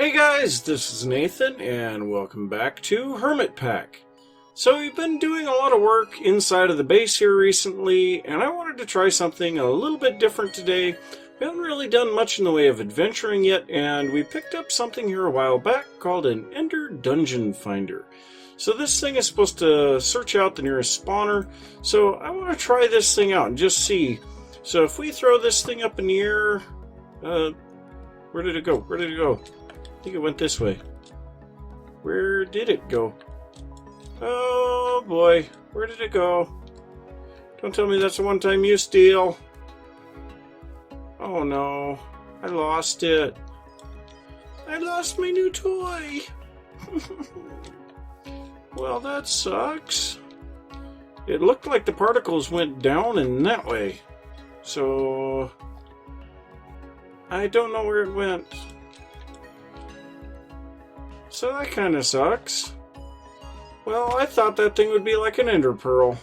Hey guys, this is Nathan, and welcome back to HermitPack. So we've been doing a lot of work inside of the base here recently, and I wanted to try something a little bit different today. We haven't really done much in the way of adventuring yet, and we picked up something here a while back called an Ender Dungeon Finder. So this thing is supposed to search out the nearest spawner, so I want to try this thing out and just see. So if we throw this thing up in the air, where did it go? Where did it go? I think it went this way. Where did it go? Oh boy, where did it go? Don't tell me that's a one-time use deal. Oh no, I lost it. I lost my new toy. Well, that sucks. It looked like the particles went down and that way. So I don't know where it went. So that kind of sucks. Well, I thought that thing would be like an ender pearl.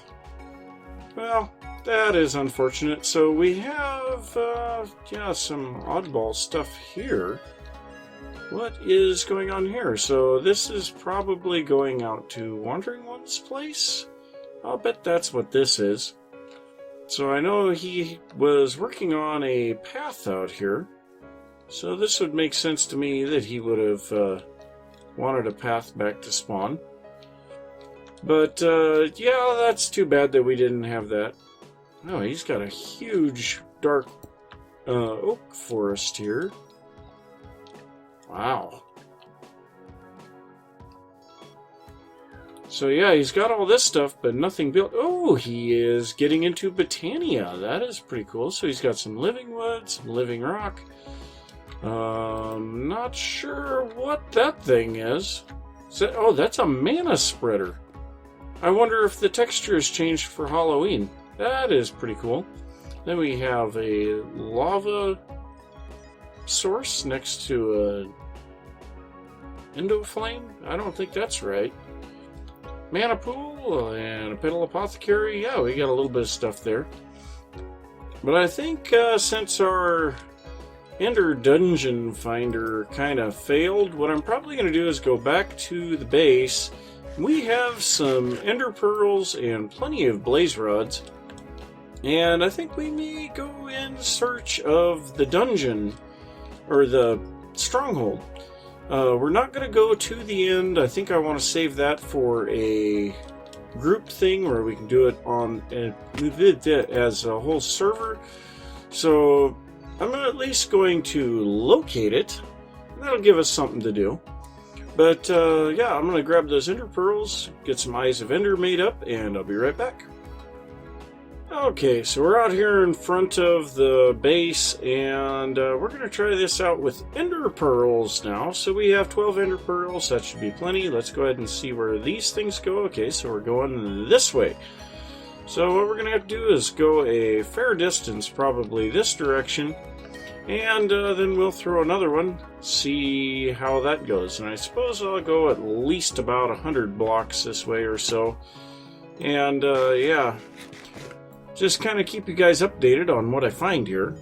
Well, that is unfortunate. So we have, some oddball stuff here. What is going on here? So this is probably going out to Wandering One's place? I'll bet that's what this is. So I know he was working on a path out here. So this would make sense to me that he would have wanted a path back to spawn. But, yeah, that's too bad that we didn't have that. Oh, he's got a huge dark oak forest here. Wow. So yeah, he's got all this stuff, but nothing built. Oh, he is getting into Botania. That is pretty cool. So he's got some living wood, some living rock. Not sure what that thing is. Oh, that's a mana spreader. I wonder if the texture has changed for Halloween. That is pretty cool. Then we have a lava source next to a Endoflame. I don't think that's right. Mana pool and a pedal apothecary. Yeah, we got a little bit of stuff there. But I think since our Ender Dungeon Finder kind of failed, what I'm probably going to do is go back to the base. We have some Ender Pearls and plenty of Blaze Rods. And I think we may go in search of the dungeon, or the Stronghold. We're not going to go to the end. I think I want to save that for a group thing where we can do it on as a whole server. So I'm at least going to locate it. That'll give us something to do. But yeah, I'm going to grab those Ender Pearls, get some Eyes of Ender made up, and I'll be right back. Okay, so we're out here in front of the base, and we're going to try this out with Ender Pearls now. So we have 12 Ender Pearls, that should be plenty. Let's go ahead and see where these things go. Okay, so we're going this way. So what we're going to have to do is go a fair distance, probably this direction, and then we'll throw another one, see how that goes. And I suppose I'll go at least about 100 blocks this way or so. And yeah, just kind of keep you guys updated on what I find here.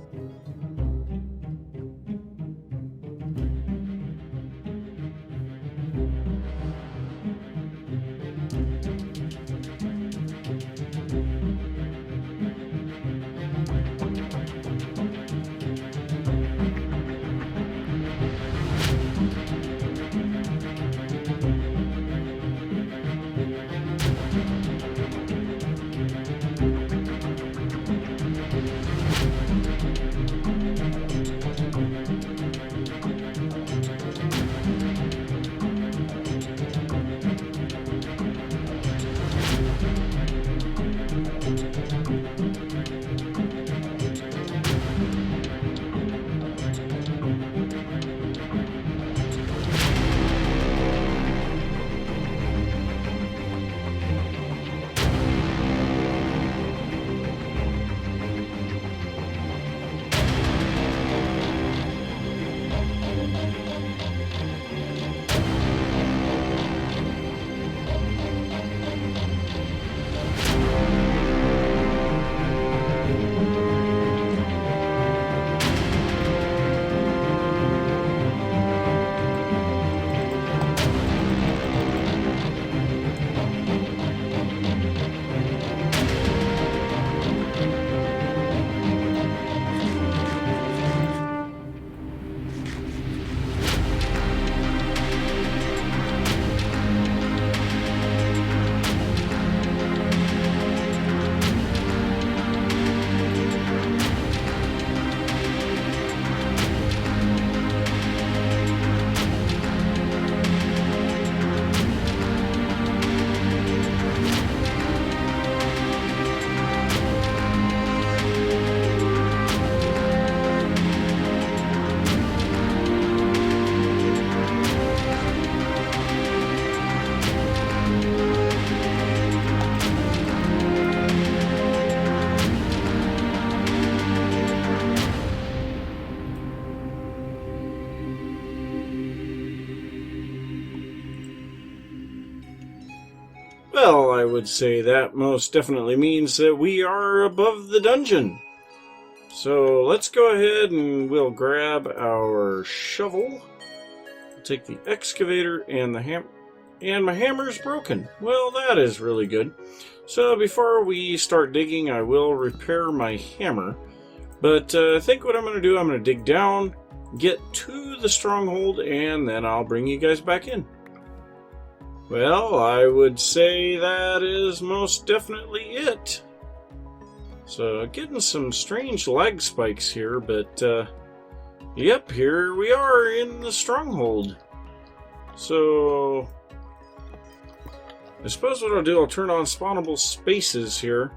I would say that most definitely means that we are above the dungeon. So let's go ahead and we'll grab our shovel. We'll take the excavator and the hammer. And my hammer's broken. Well, that is really good. So before we start digging, I will repair my hammer. But I think what I'm going to do, I'm going to dig down, get to the stronghold, and then I'll bring you guys back in. Well, I would say that is most definitely it. So getting some strange lag spikes here, but yep, here we are in the stronghold. So I suppose what I'll do, I'll turn on spawnable spaces here,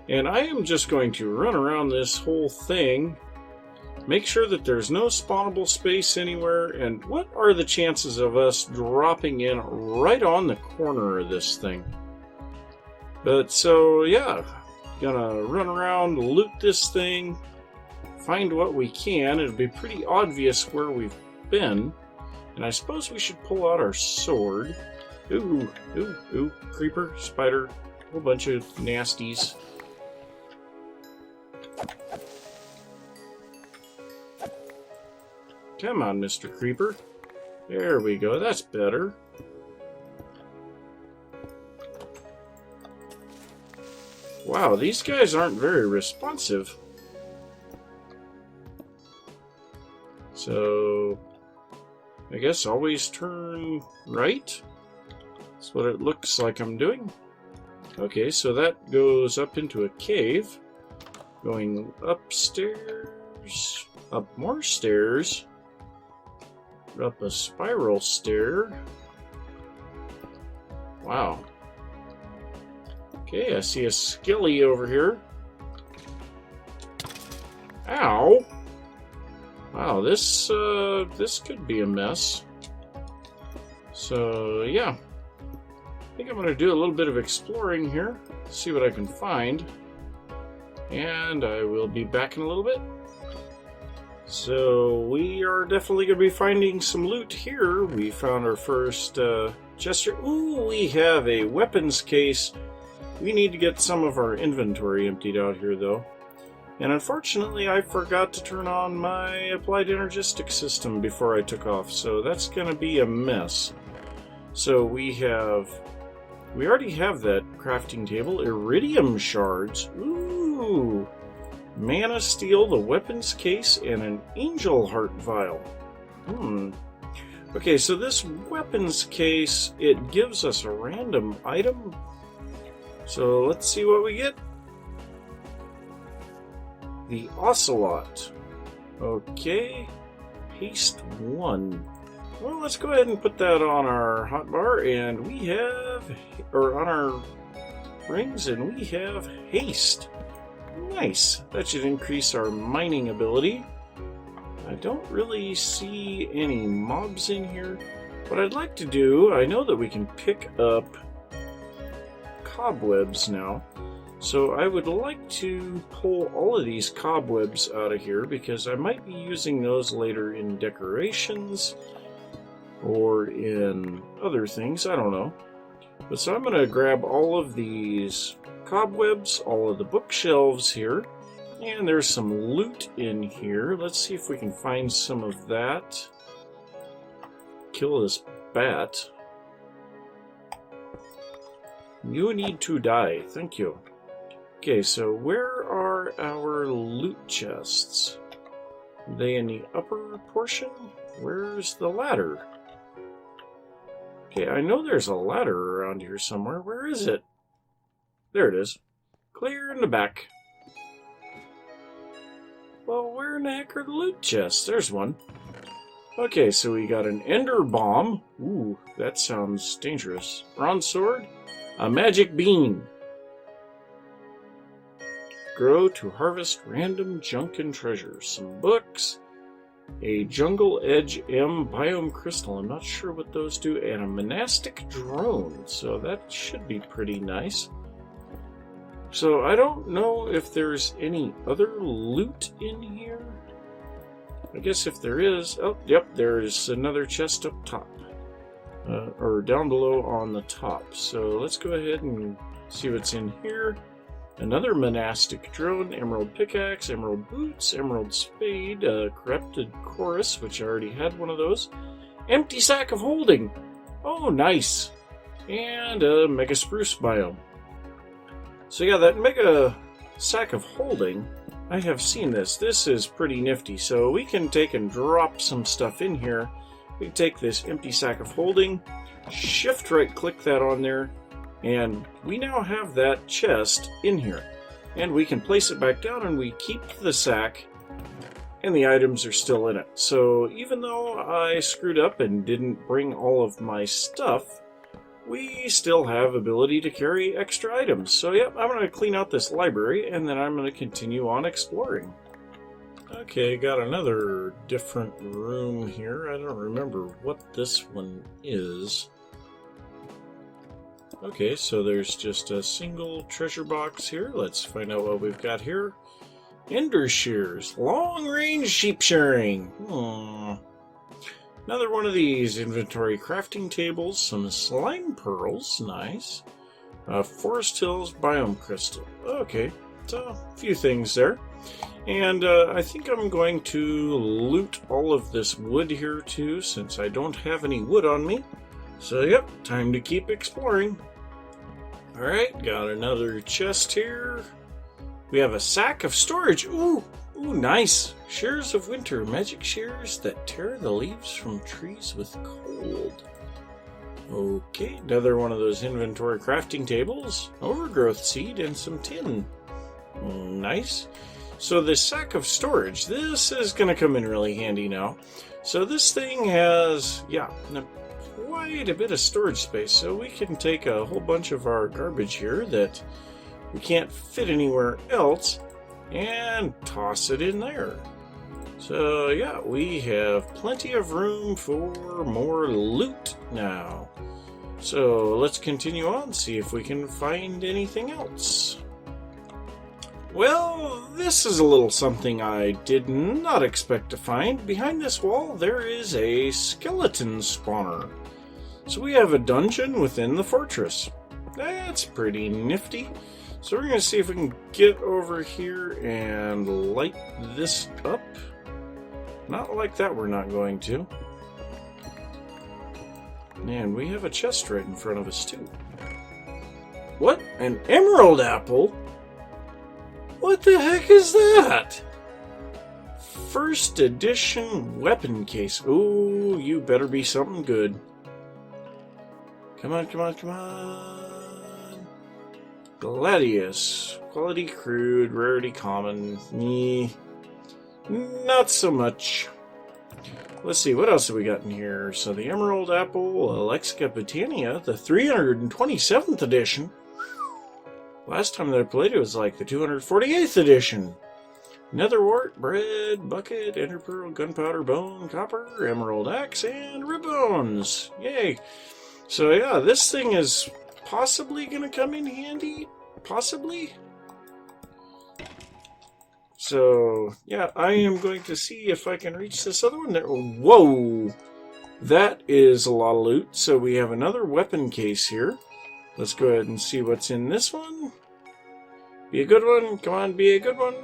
and I am just going to run around this whole thing, make sure that there's no spawnable space anywhere, and what are the chances of us dropping in right on the corner of this thing? But so yeah, gonna run around, loot this thing, find what we can. It'll be pretty obvious where we've been, and I suppose we should pull out our sword. Ooh, ooh, ooh, creeper, spider, a whole bunch of nasties. Come on, Mr. Creeper. There we go, that's better. Wow, these guys aren't very responsive. So I guess always turn right. That's what it looks like I'm doing. Okay, so that goes up into a cave. Going upstairs, up more stairs, up a spiral stair. Wow. Okay, I see a skilly over here. Ow! Wow, this could be a mess. So yeah, I think I'm going to do a little bit of exploring here, see what I can find, and I will be back in a little bit. So we are definitely going to be finding some loot here. We found our first chest here. Ooh, we have a weapons case. We need to get some of our inventory emptied out here, though. And unfortunately, I forgot to turn on my applied energistic system before I took off, so that's going to be a mess. So we already have that crafting table. Iridium shards. Ooh! Mana steel, the weapons case, and an angel heart vial. Okay, so this weapons case, it gives us a random item. So let's see what we get. The Ocelot. Okay. Haste 1. Well, let's go ahead and put that on our hotbar, and we have, or on our rings, and we have haste. Nice. That should increase our mining ability. I don't really see any mobs in here. What I'd like to do, I know that we can pick up cobwebs now. So I would like to pull all of these cobwebs out of here because I might be using those later in decorations or in other things, I don't know. But so I'm going to grab all of these cobwebs, all of the bookshelves here, and there's some loot in here. Let's see if we can find some of that. Kill this bat. You need to die, thank you. Okay, so where are our loot chests? Are they in the upper portion? Where's the ladder? Okay, I know there's a ladder around here somewhere. Where is it? There it is. Clear in the back. Well, where in the heck are the loot chests? There's one. Okay, so we got an ender bomb. Ooh, that sounds dangerous. Bronze sword. A magic bean. Grow to harvest random junk and treasures. Some books. A Jungle Edge M biome crystal. I'm not sure what those do. And a monastic drone. So that should be pretty nice. So I don't know if there's any other loot in here. I guess if there is... Oh, yep, there's another chest up top. or down below on the top. So let's go ahead and see what's in here. Another monastic drone, emerald pickaxe, emerald boots, emerald spade, corrupted chorus, which I already had one of those. Empty sack of holding. Oh, nice. And a mega spruce biome. So yeah, that mega sack of holding, I have seen this. This is pretty nifty. So we can take and drop some stuff in here. We can take this empty sack of holding, shift right click that on there, and we now have that chest in here. And we can place it back down and we keep the sack and the items are still in it. So even though I screwed up and didn't bring all of my stuff, we still have ability to carry extra items. So yep, I'm going to clean out this library and then I'm going to continue on exploring. Okay, got another different room here. I don't remember what this one is. Okay, so there's just a single treasure box here. Let's find out what we've got here. Ender shears, long-range sheep shearing. Another one of these inventory crafting tables, some slime pearls, nice. Forest Hills biome crystal. Okay, so a few things there. And I think I'm going to loot all of this wood here too, since I don't have any wood on me. So yep, time to keep exploring. Alright, got another chest here. We have a sack of storage. Ooh, nice. Shears of winter, magic shears that tear the leaves from trees with cold. Okay, another one of those inventory crafting tables. Overgrowth seed and some tin. Nice. So this sack of storage, this is going to come in really handy now. So this thing has, yeah, quite a bit of storage space. So we can take a whole bunch of our garbage here that we can't fit anywhere else and toss it in there. So yeah, we have plenty of room for more loot now. So let's continue on, see if we can find anything else. Well, this is a little something I did not expect to find. Behind this wall, there is a skeleton spawner. So we have a dungeon within the fortress. That's pretty nifty. So we're going to see if we can get over here and light this up. Not like that, we're not going to. And we have a chest right in front of us, too. What? An emerald apple? What the heck is that? First edition weapon case. Ooh, you better be something good. Come on, come on, come on. Gladius. Quality crude, rarity common. Not so much. Let's see, what else have we got in here? So the Emerald Apple, Alexica Botania, the 327th edition. Last time that I played it was like the 248th edition. Netherwort, bread, bucket, ender pearl, gunpowder, bone, copper, emerald axe, and ribbones. Yay! So yeah, this thing is possibly going to come in handy. Possibly. So yeah, I am going to see if I can reach this other one there. Whoa! That is a lot of loot. So we have another weapon case here. Let's go ahead and see what's in this one. Be a good one. Come on, be a good one.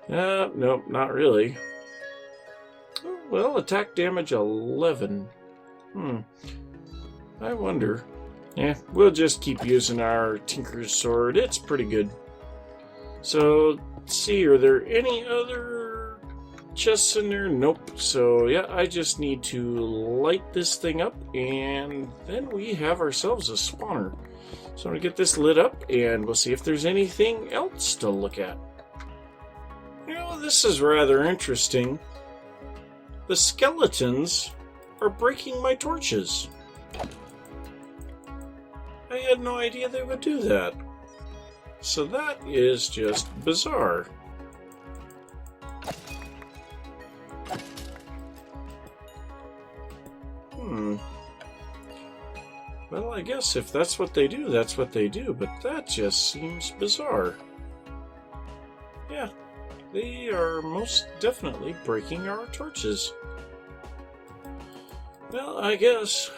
Nope, not really. Oh, well, attack damage 11. I wonder. Yeah, we'll just keep using our Tinker's Sword. It's pretty good. So, let's see, are there any other chests in there? Nope. So, yeah, I just need to light this thing up, and then we have ourselves a spawner. So, I'm going to get this lit up, and we'll see if there's anything else to look at. You know, this is rather interesting. The skeletons are breaking my torches. I had no idea they would do that. So that is just bizarre. Well, I guess if that's what they do, that's what they do, but that just seems bizarre. Yeah, they are most definitely breaking our torches. Well, I guess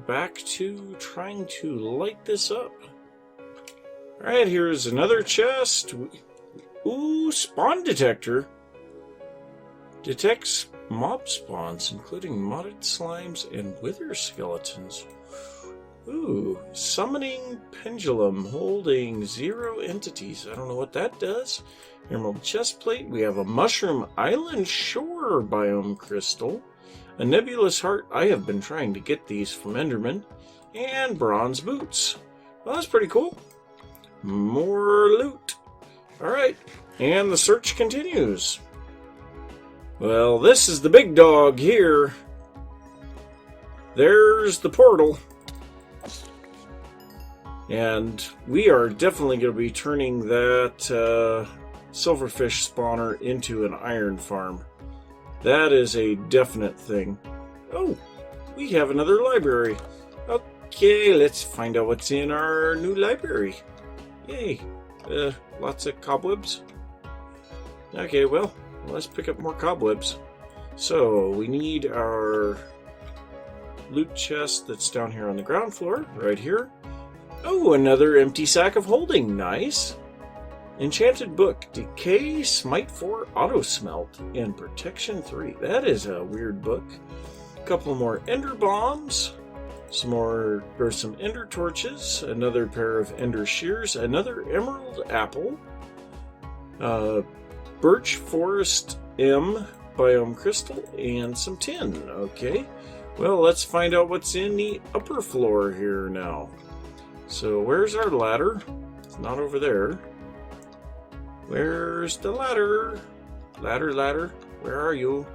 back to trying to light this up. Alright, here's another chest. Ooh, spawn detector. Detects mob spawns, including modded slimes and wither skeletons. Ooh, summoning pendulum holding 0 entities. I don't know what that does. Emerald chestplate. We have a mushroom island shore biome crystal. A nebulous heart. I have been trying to get these from Enderman. And bronze boots. Well, that's pretty cool. More loot. Alright, and the search continues. Well, this is the big dog here. There's the portal. And we are definitely going to be turning that silverfish spawner into an iron farm. That is a definite thing. Oh, we have another library. Okay, let's find out what's in our new library. Yay. Lots of cobwebs. Okay, well, let's pick up more cobwebs. So, we need our loot chest that's down here on the ground floor, right here. Oh, another empty sack of holding. Nice. Enchanted book. Decay, Smite 4, Auto Smelt, and Protection 3. That is a weird book. A couple more ender bombs. Some ender torches. Another pair of ender shears. Another emerald apple. Birch Forest M biome crystal, and some tin. Okay. Well, let's find out what's in the upper floor here now. So, where's our ladder? It's not over there. Where's the ladder? Ladder, where are you?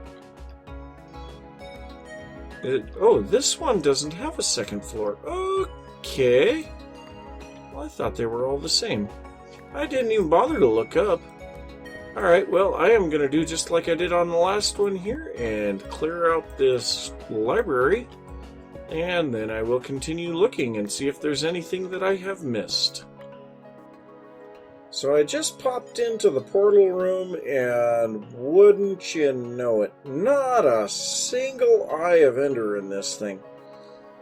Oh, this one doesn't have a second floor. Okay. Well, I thought they were all the same. I didn't even bother to look up. Alright, well, I am going to do just like I did on the last one here and clear out this library. And then I will continue looking and see if there's anything that I have missed. So I just popped into the portal room, and wouldn't you know it, not a single eye of ender in this thing.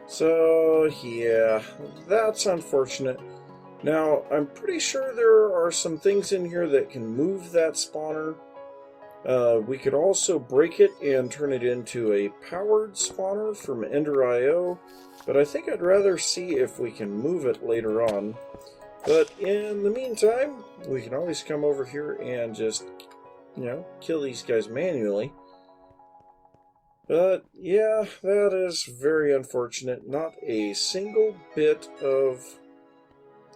So, yeah, that's unfortunate. Now, I'm pretty sure there are some things in here that can move that spawner. We could also break it and turn it into a powered spawner from Ender.io, but I think I'd rather see if we can move it later on. But in the meantime, we can always come over here and just, kill these guys manually. But, yeah, that is very unfortunate. Not a single bit of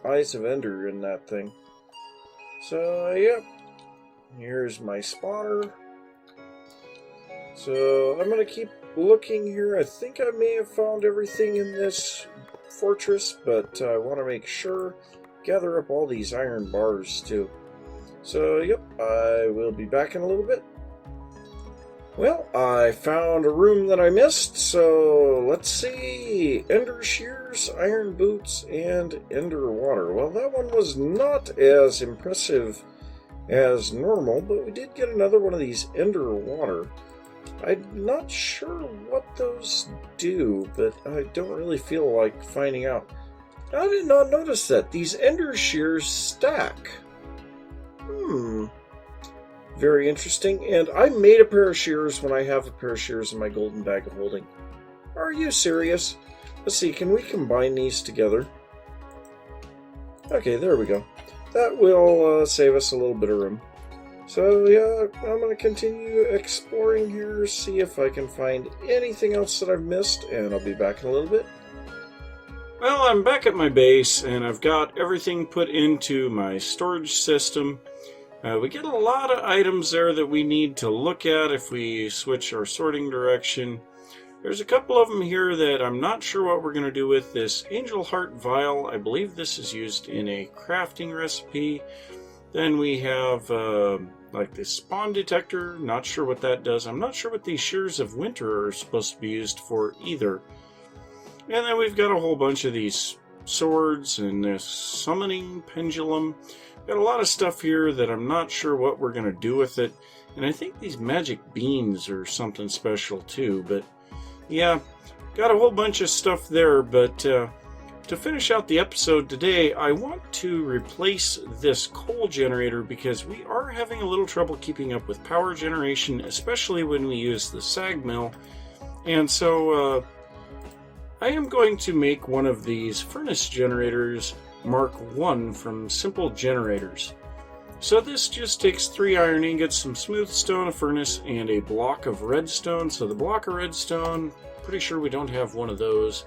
Eyes of Ender in that thing. So, yep. Here's my spawner. So, I'm going to keep looking here. I think I may have found everything in this fortress, but I want to make sure. Gather up all these iron bars, too. So, yep, I will be back in a little bit. Well, I found a room that I missed, so let's see. Ender shears, iron boots, and ender water. Well, that one was not as impressive as normal, but we did get another one of these ender water. I'm not sure what those do, but I don't really feel like finding out. I did not notice that. These ender shears stack. Very interesting. And I made a pair of shears when I have a pair of shears in my golden bag of holding. Are you serious? Let's see, can we combine these together? Okay, there we go. That will save us a little bit of room. So, yeah, I'm going to continue exploring here, see if I can find anything else that I've missed, and I'll be back in a little bit. Well, I'm back at my base, and I've got everything put into my storage system. We get a lot of items there that we need to look at if we switch our sorting direction. There's a couple of them here that I'm not sure what we're going to do with. This Angel Heart Vial, I believe this is used in a crafting recipe. Then we have like this spawn detector, not sure what that does. I'm not sure what these Shears of Winter are supposed to be used for either. And then we've got a whole bunch of these swords and this summoning pendulum. Got a lot of stuff here that I'm not sure what we're going to do with it. And I think these magic beans are something special too. But yeah, got a whole bunch of stuff there, but to finish out the episode today, I want to replace this coal generator because we are having a little trouble keeping up with power generation, especially when we use the sag mill. And so I am going to make one of these furnace generators Mark I from Simple Generators. So this just takes 3 iron ingots, some smooth stone, a furnace, and a block of redstone. So the block of redstone, pretty sure we don't have one of those.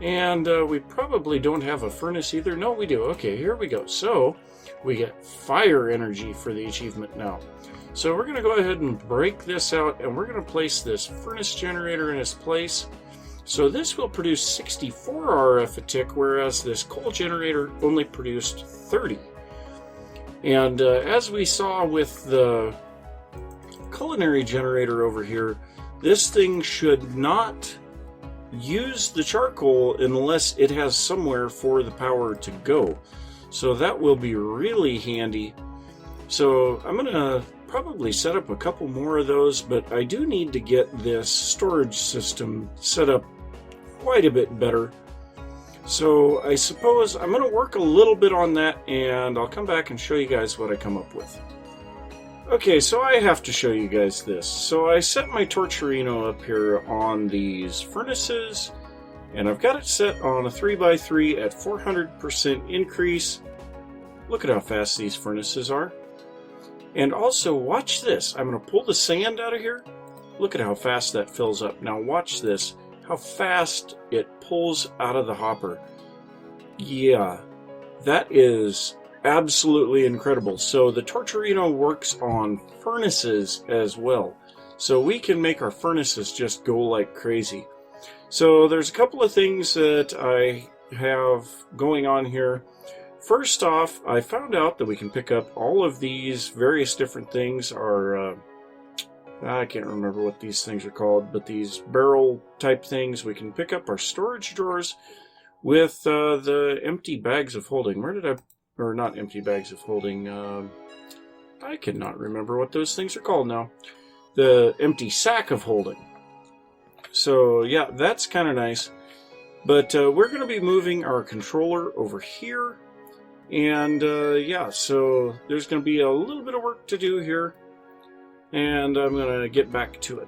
And we probably don't have a furnace either. No, we do. Okay, here we go. So we get fire energy for the achievement now. So we're going to go ahead and break this out, and we're going to place this furnace generator in its place. So this will produce 64 RF a tick, whereas this coal generator only produced 30. And as we saw with the culinary generator over here, this thing should not use the charcoal unless it has somewhere for the power to go. So that will be really handy. So I'm going to probably set up a couple more of those, but I do need to get this storage system set up quite a bit better. So I suppose I'm going to work a little bit on that, and I'll come back and show you guys what I come up with. Okay, so I have to show you guys this. So I set my Torcherino up here on these furnaces, and I've got it set on a 3x3 at 400% increase. Look at how fast these furnaces are. And also, watch this. I'm going to pull the sand out of here. Look at how fast that fills up. Now watch this. How fast it pulls out of the hopper. Yeah, that is absolutely incredible. So the Torcherino works on furnaces as well. So we can make our furnaces just go like crazy. So there's a couple of things that I have going on here. First off, I found out that we can pick up all of these various different things. I can't remember what these things are called, but these barrel type things, we can pick up our storage drawers with the empty bags of holding. Or not empty bags of holding, I cannot remember what those things are called now. The empty sack of holding. So yeah, that's kind of nice. But we're going to be moving our controller over here. And yeah, so there's going to be a little bit of work to do here. And I'm going to get back to it.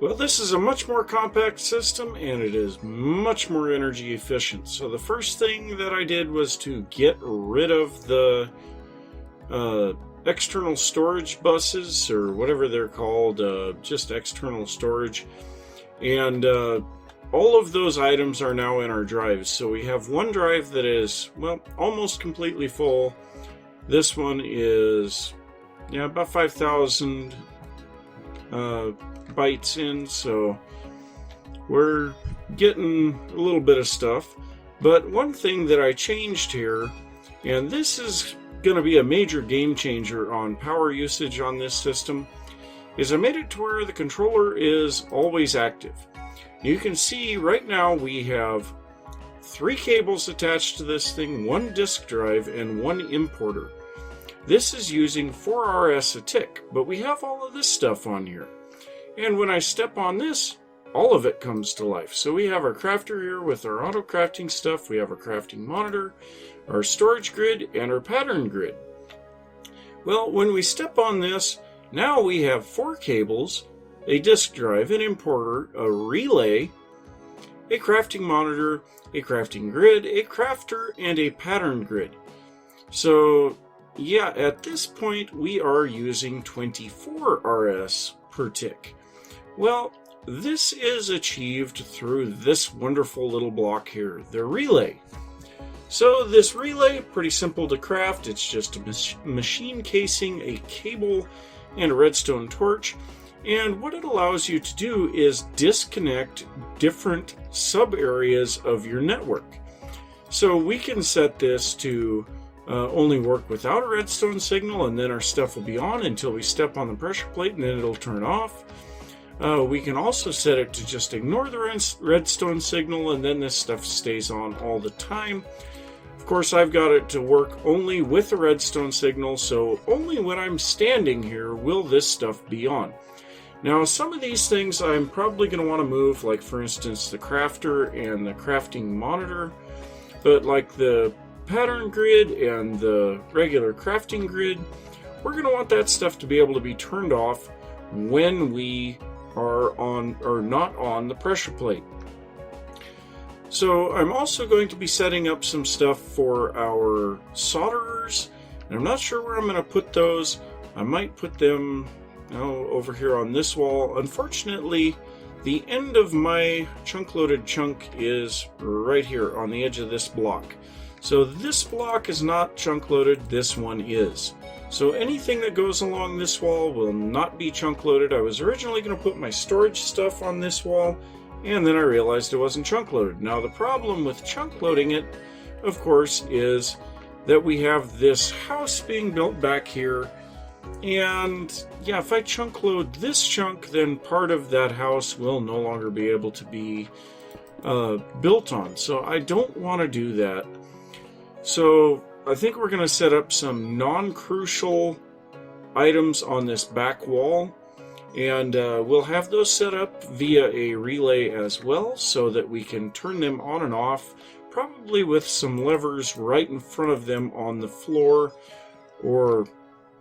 Well, this is a much more compact system, and it is much more energy efficient. So the first thing that I did was to get rid of the external storage buses, or whatever they're called, just external storage. And all of those items are now in our drives. So we have one drive that is, well, almost completely full. This one is, yeah, about 5,000 bytes in, so we're getting a little bit of stuff. But one thing that I changed here, and this is going to be a major game changer on power usage on this system, is I made it to where the controller is always active. You can see right now we have 3 cables attached to this thing, 1 disk drive, and 1 importer. This is using 4 RS a tick, but we have all of this stuff on here. And when I step on this, all of it comes to life. So we have our crafter here with our auto crafting stuff, we have our crafting monitor, our storage grid, and our pattern grid. Well, when we step on this, now we have 4 cables, a disk drive, an importer, a relay, a crafting monitor, a crafting grid, a crafter, and a pattern grid. So yeah, at this point we are using 24 RS per tick. Well, this is achieved through this wonderful little block here, the relay. So this relay, pretty simple to craft. It's just a machine casing, a cable, and a redstone torch. And what it allows you to do is disconnect different sub areas of your network. So we can set this to only work without a redstone signal, and then our stuff will be on until we step on the pressure plate, and then it'll turn off. We can also set it to just ignore the redstone signal, and then this stuff stays on all the time. Of course, I've got it to work only with the redstone signal, so only when I'm standing here will this stuff be on. Now, some of these things I'm probably going to want to move, like for instance the crafter and the crafting monitor, but like the pattern grid and the regular crafting grid, we're going to want that stuff to be able to be turned off when we are on or not on the pressure plate. So I'm also going to be setting up some stuff for our solderers, and I'm not sure where I'm going to put those. I might put them over here on this wall. Unfortunately, the end of my chunk-loaded chunk is right here on the edge of this block. So this block is not chunk-loaded, this one is. So anything that goes along this wall will not be chunk-loaded. I was originally going to put my storage stuff on this wall, and then I realized it wasn't chunk-loaded. Now the problem with chunk-loading it, of course, is that we have this house being built back here. And yeah, if I chunk load this chunk, then part of that house will no longer be able to be built on. So I don't want to do that. So I think we're going to set up some non-crucial items on this back wall. And we'll have those set up via a relay as well, so that we can turn them on and off, probably with some levers right in front of them on the floor, or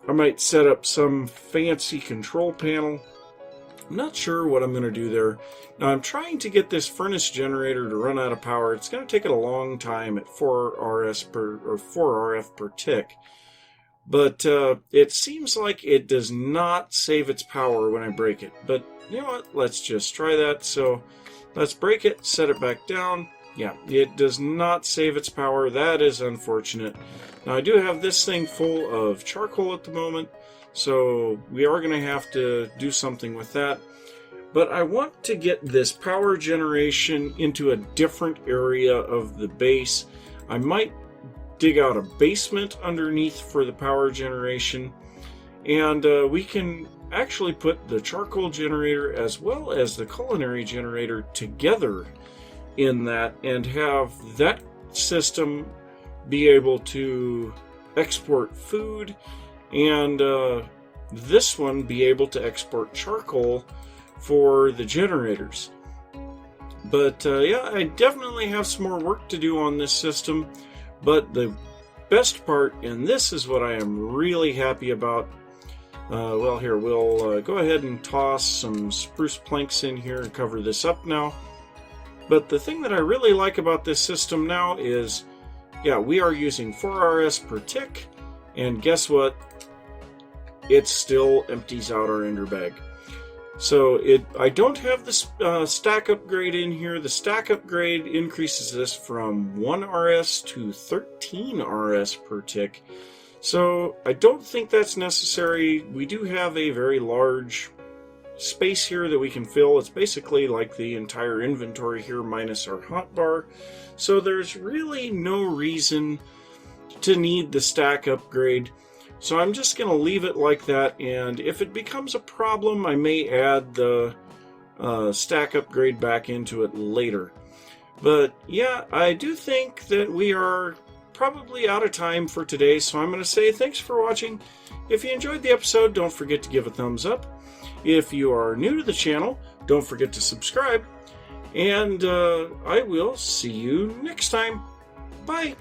I might set up some fancy control panel. I'm not sure what I'm going to do there. Now I'm trying to get this furnace generator to run out of power. It's going to take it a long time at 4 RF per tick. But it seems like it does not save its power when I break it. But you know what? Let's just try that. So let's break it, set it back down. Yeah, it does not save its power. That is unfortunate. Now I do have this thing full of charcoal at the moment, so we are going to have to do something with that. But I want to get this power generation into a different area of the base. I might dig out a basement underneath for the power generation, and we can actually put the charcoal generator as well as the culinary generator together in that, and have that system be able to export food, and this one be able to export charcoal for the generators. But yeah, I definitely have some more work to do on this system, but the best part, and this is what I am really happy about, well, here, we'll go ahead and toss some spruce planks in here and cover this up now. But the thing that I really like about this system now is, yeah, we are using 4 RS per tick, and guess what? It still empties out our ender bag. So I don't have the stack upgrade in here. The stack upgrade increases this from 1 RS to 13 RS per tick. So I don't think that's necessary. We do have a very large space here that we can fill. It's basically like the entire inventory here minus our hotbar. So there's really no reason to need the stack upgrade. So I'm just going to leave it like that, and if it becomes a problem, I may add the stack upgrade back into it later. But yeah, I do think that we are probably out of time for today, so I'm going to say thanks for watching. If you enjoyed the episode, don't forget to give a thumbs up. If you are new to the channel, don't forget to subscribe. And I will see you next time. Bye!